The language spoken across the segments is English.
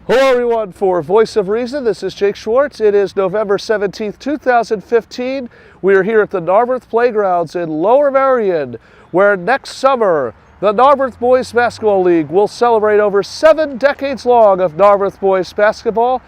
Hello everyone, for Voice of Reason, this is Jake Schwartz. It is November 17th, 2015. We are here at the Narberth Playgrounds in Lower Merion, where next summer the Narberth Boys Basketball League will celebrate over 7 decades long of Narberth Boys basketball.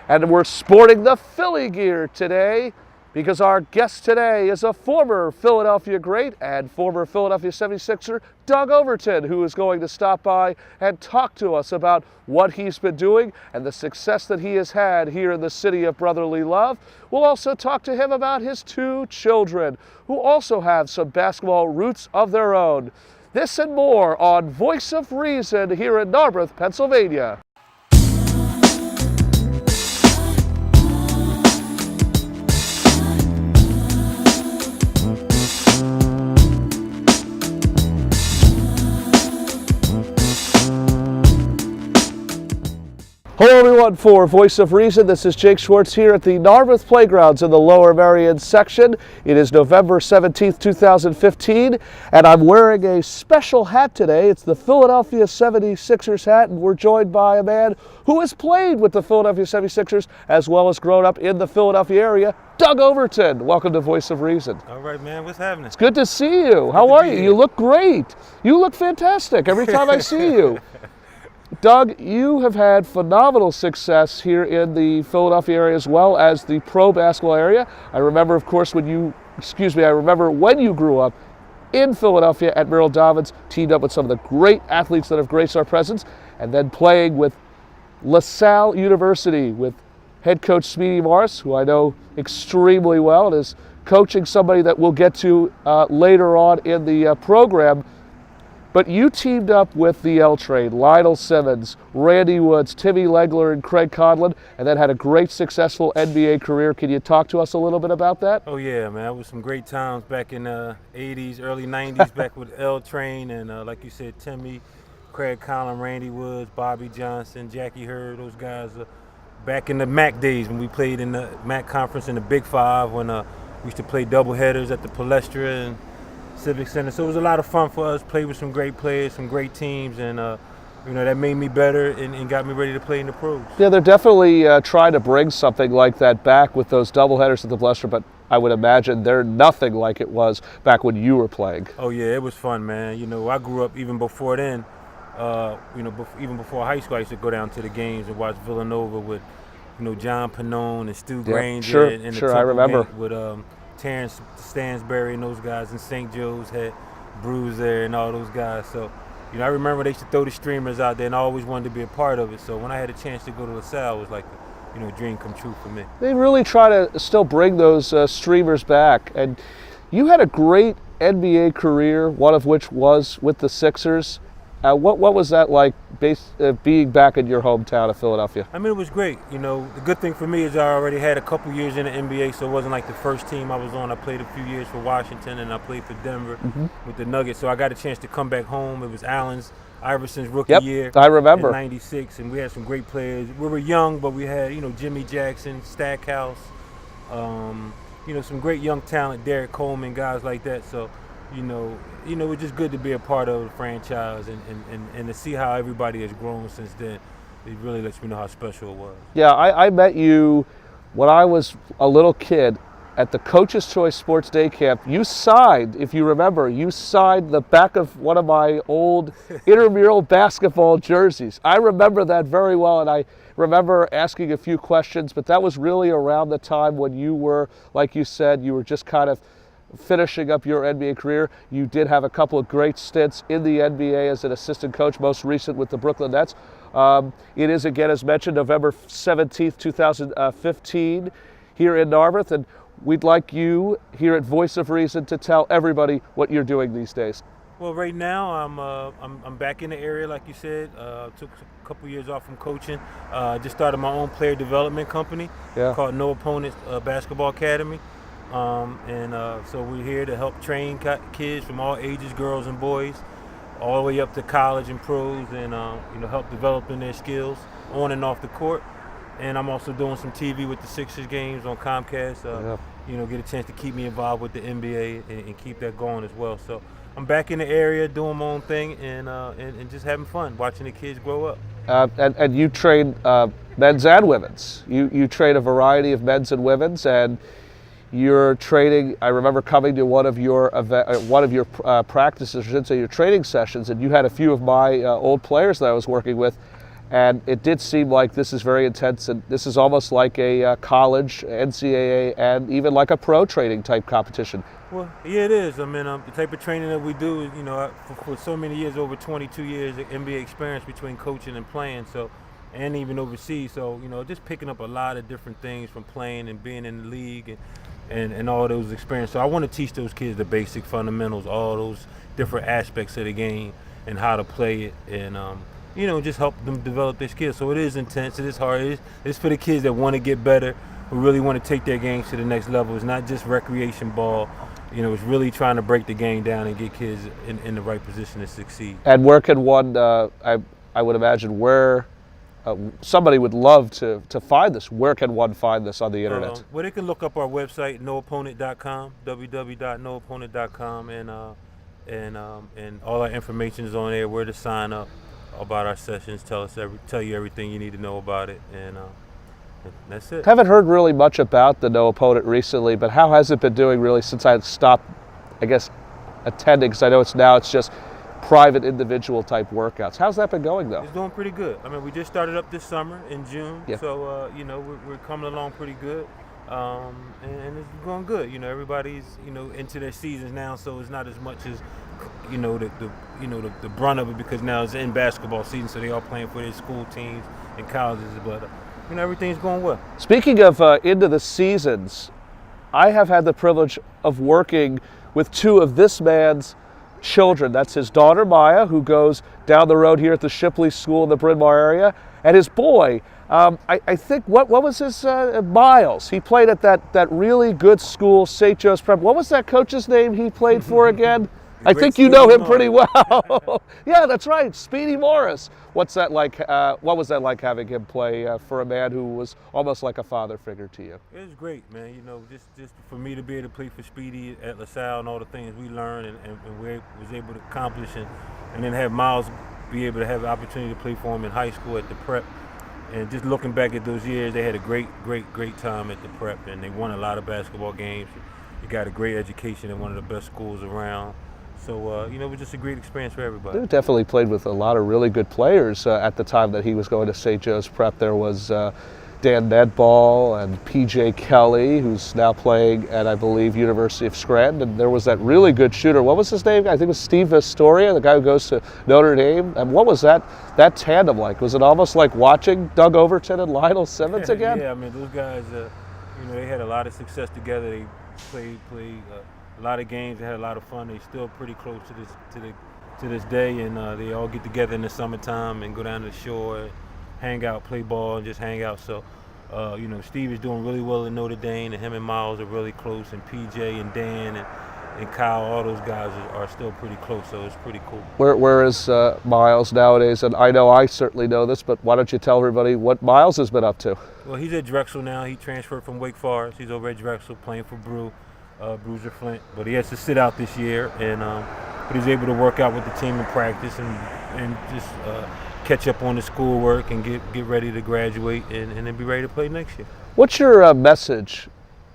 And we're sporting the Philly gear today because our guest today is a former Philadelphia great and former Philadelphia 76er, Doug Overton, who is going to stop by and talk to us about what he's been doing and the success that he has had here in the city of brotherly love. We'll also talk to him about his 2 children, who also have some basketball roots of their own. This and more on Voice of Reason here in Narberth, Pennsylvania. Hello everyone, for Voice of Reason, this is Jake Schwartz here at the Narberth Playgrounds in the Lower Merion section. It is November 17th, 2015, and I'm wearing a special hat today. It's the Philadelphia 76ers hat, and we're joined by a man who has played with the Philadelphia 76ers as well as grown up in the Philadelphia area, Doug Overton. Welcome to Voice of Reason. All right, man, what's happening? It's good to see you. How are you? You look great. You look fantastic every time I see you. Doug, you have had phenomenal success here in the Philadelphia area as well as the pro basketball area. I remember, of course, when you grew up in Philadelphia at Merrill Dobbins, teamed up with some of the great athletes that have graced our presence, and then playing with LaSalle University with head coach Speedy Morris, who I know extremely well, and is coaching somebody that we'll get to later on in the program. But you teamed up with the L Train, Lionel Simmons, Randy Woods, Timmy Legler, and Craig Conlon, and then had a great, successful NBA career. Can you talk to us a little bit about that? Oh, yeah, man. It was some great times back in the 80s, early 90s, back with L Train, and like you said, Timmy, Craig Conlon, Randy Woods, Bobby Johnson, Jackie Hurd, those guys. Back in the MAC days when we played in the MAC conference in the Big Five, when we used to play doubleheaders at the Palestra and Civic Center. So it was a lot of fun for us, played with some great players, some great teams, and that made me better and got me ready to play in the pros. Yeah, they're definitely trying to bring something like that back with those doubleheaders at the Palestra, but I would imagine they're nothing like it was back when you were playing. Oh yeah, it was fun, man. I grew up even before then. Even before high school, I used to go down to the games and watch Villanova with, John Pannone and Stu Granger. And the I remember. With Terrence Stansberry and those guys, and St. Joe's had Bruce there and all those guys. So, I remember they used to throw the streamers out there, and I always wanted to be a part of it. So when I had a chance to go to LaSalle, it was like a dream come true for me. They really try to still bring those streamers back. And you had a great NBA career, one of which was with the Sixers. What was that like being back in your hometown of Philadelphia? I mean, it was great. The good thing for me is I already had a couple years in the NBA, so it wasn't like the first team I was on. I played a few years for Washington, and I played for Denver with the Nuggets. So I got a chance to come back home. It was Iverson's rookie year. I remember. In '96, and we had some great players. We were young, but we had, Jimmy Jackson, Stackhouse, some great young talent, Derek Coleman, guys like that. So, it's just good to be a part of the franchise and to see how everybody has grown since then. It really lets me know how special it was. Yeah, I met you when I was a little kid at the Coach's Choice Sports Day Camp. You signed, if you remember, the back of one of my old intramural basketball jerseys. I remember that very well, and I remember asking a few questions, but that was really around the time when you were, like you said, you were just kind of finishing up your NBA career. You did have a couple of great stints in the NBA as an assistant coach, most recent with the Brooklyn Nets. It is, again, as mentioned, November 17th, 2015 here in Narberth, and we'd like you here at Voice of Reason to tell everybody what you're doing these days. Well, right now I'm back in the area, like you said. Took a couple years off from coaching. Just started my own player development company called No Opponents Basketball Academy. So we're here to help train kids from all ages, girls and boys, all the way up to college and pros, and help developing their skills on and off the court. And I'm also doing some TV with the Sixers games on Comcast. Get a chance to keep me involved with the NBA and keep that going as well. So I'm back in the area doing my own thing and just having fun, watching the kids grow up. And you train men's and women's. You train a variety of men's and women's, and you're training. I remember coming to one of your practices, or should say your training sessions, and you had a few of my old players that I was working with, and it did seem like this is very intense, and this is almost like a college, NCAA, and even like a pro training type competition. Well, yeah, it is. I mean, the type of training that we do is, for so many years, over 22 years of NBA experience between coaching and playing, so, and even overseas. So, just picking up a lot of different things from playing and being in the league and all those experiences. So I want to teach those kids the basic fundamentals, all those different aspects of the game and how to play it, and just help them develop their skills. So it is intense, it is hard, it's for the kids that want to get better, who really want to take their games to the next level. It's not just recreation ball. It's really trying to break the game down and get kids in the right position to succeed. And where can one, I would imagine, where somebody would love to find this, where can one find this on the internet? Well, they can look up our website, noopponent.com, www.noopponent.com, and all our information is on there, where to sign up about our sessions, tell you everything you need to know about it, and that's it. Haven't heard really much about the No Opponent recently, but how has it been doing really since I stopped, I guess, attending? Because I know it's just private individual type workouts. How's that been going though? It's doing pretty good. I mean, we just started up this summer in June, yeah. So we're coming along pretty good, and it's going good. Everybody's into their seasons now, so it's not as much as the brunt of it, because now it's in basketball season, so they all playing for their school teams and colleges, but everything's going well. Speaking of into the seasons, I have had the privilege of working with two of this man's children. That's his daughter Maya, who goes down the road here at the Shipley School in the Bryn Mawr area, and his boy, I think, what was his, Miles. He played at that really good school, St. Joe's Prep. What was that coach's name he played for again? I think you know him pretty well. Yeah, that's right, Speedy Morris. What's that like? What was that like, having him play for a man who was almost like a father figure to you? It was great, man. Just for me to be able to play for Speedy at LaSalle and all the things we learned and we was able to accomplish, and then have Miles be able to have the opportunity to play for him in high school at the Prep. And just looking back at those years, they had a great time at the Prep, and they won a lot of basketball games. They got a great education at one of the best schools around. So, it was just a great experience for everybody. He definitely played with a lot of really good players at the time that he was going to St. Joe's Prep. There was Dan Nedball and P.J. Kelly, who's now playing at, I believe, University of Scranton. And there was that really good shooter. What was his name? I think it was Steve Vistoria, the guy who goes to Notre Dame. And what was that tandem like? Was it almost like watching Doug Overton and Lionel Simmons again? Yeah, I mean, those guys, they had a lot of success together. They played a lot of games. They had a lot of fun. They're still pretty close to this day, and they all get together in the summertime and go down to the shore, hang out, play ball, and just hang out. So, Steve is doing really well at Notre Dame, and him and Miles are really close, and PJ and Dan and Kyle, all those guys are still pretty close. So it's pretty cool. Where is Miles nowadays? And I know I certainly know this, but why don't you tell everybody what Miles has been up to? Well, he's at Drexel now. He transferred from Wake Forest. He's over at Drexel playing for Bruiser Flint, but he has to sit out this year, and but he's able to work out with the team in practice and just catch up on the schoolwork and get ready to graduate and then be ready to play next year. What's your message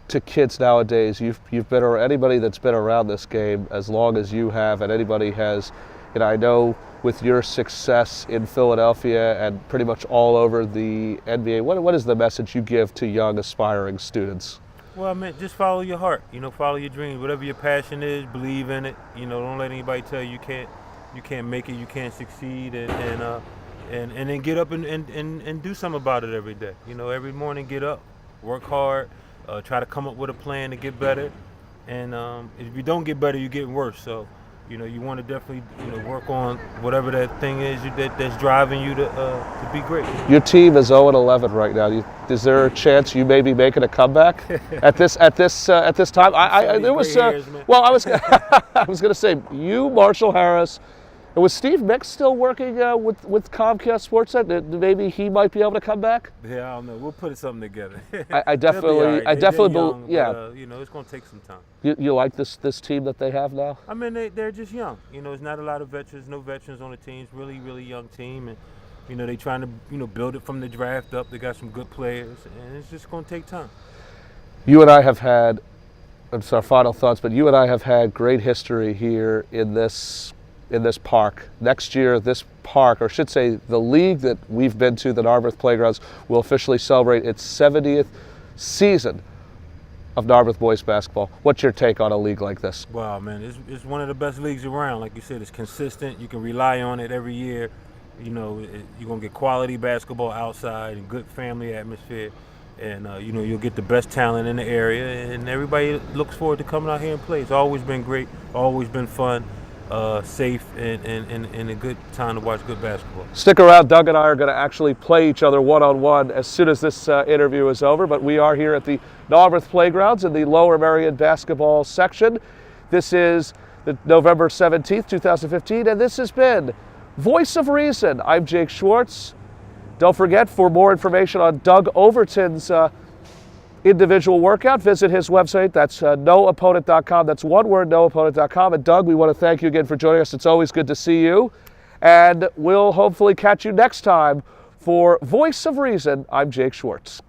to kids nowadays? You've been, or anybody that's been around this game as long as you have, and anybody has, I know with your success in Philadelphia and pretty much all over the NBA, what is the message you give to young aspiring students? Well, I mean, just follow your heart. Follow your dreams. Whatever your passion is, believe in it. Don't let anybody tell you you can't make it, you can't succeed, and then get up and do something about it every day. Every morning, get up, work hard, try to come up with a plan to get better. And if you don't get better, you're getting worse. So, you want to definitely work on whatever that thing is that's driving you to be great. Your team is 0-11 right now. Is there a chance you may be making a comeback at this time? There was well, I was I was going to say you, Marshall Harris. And was Steve Mix still working with Comcast Sportsnet? Maybe he might be able to come back. Yeah, I don't know. We'll put something together. I definitely, young, yeah. But, it's going to take some time. You like this team that they have now? I mean, they're just young. There's not a lot of veterans, no veterans on the team. It's really, really young team, and You know, they trying to, build it from the draft up. They got some good players, and it's just going to take time. You and I have had, it's our final thoughts, but you and I have had great history here in this park. Next year, this park, or I should say the league that we've been to, the Narberth Playgrounds, will officially celebrate its 70th season of Narberth boys basketball. What's your take on a league like this? Wow, man, it's one of the best leagues around. Like you said, it's consistent. You can rely on it every year. You know, you're going to get quality basketball outside and good family atmosphere. And, you'll get the best talent in the area. And everybody looks forward to coming out here and play. It's always been great, always been fun, safe, and a good time to watch good basketball. Stick around. Doug and I are going to actually play each other one-on-one as soon as this interview is over. But we are here at the Narberth Playgrounds in the Lower Merion basketball section. This is the November 17th, 2015, and this has been Voice of Reason. I'm Jake Schwartz. Don't forget, for more information on Doug Overton's individual workout, visit his website. That's noopponent.com. That's one word, noopponent.com. And Doug, we want to thank you again for joining us. It's always good to see you. And we'll hopefully catch you next time for Voice of Reason. I'm Jake Schwartz.